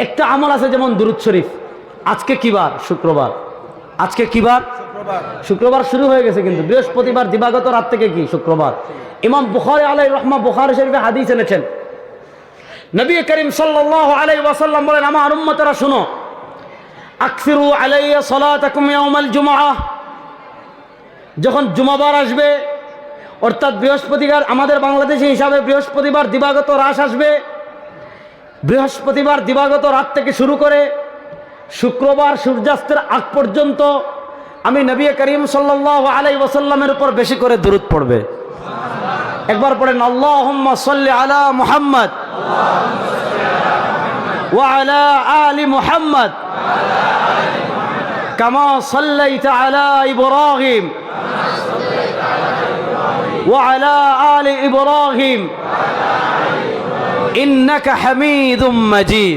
একটা আমল আছে যেমন দুরূদ শরীফ। আজকে কি বার? শুক্রবার। আজকে কি বার? শুক্রবার শুরু হয়ে গেছে, কিন্তু বৃহস্পতিবার দিবাগত রাত থেকে কি শুক্রবার। ইমাম বুখারী আলাইহির রাহমাহ বুখারী শরীফে হাদিস এনেছেন, নবী করিম সাল্লাল্লাহু আলাইহি ওয়াসাল্লাম বলেন, আমার উম্মতেরা শুনো, আকসিরু আলাইয়া সালাতাকুম ইয়াউমাল জুমআহ, যখন জুমাবার আসবে অর্থাৎ বৃহস্পতিবার, আমাদের বাংলাদেশি হিসাবে বৃহস্পতিবার দিবাগত রাত আসবে, বৃহস্পতিবার দিবাগত রাত থেকে শুরু করে শুক্রবার সূর্যাস্তের আগ পর্যন্ত আমি নবী করিম সাল্লাল্লাহু আলাইহি ওয়াসাল্লামের উপর বেশি করে দুরূদ পড়বে। একবার পড়েন, আল্লাহুম্মা সাল্লি আলা মুহাম্মদ ওয়া আলা আলি মুহাম্মদ কামা সাল্লাইতা আলা ইব্রাহিম ওয়া আলা আলি ইব্রাহিম ইন্নাকা হামিদুম মাজিদ।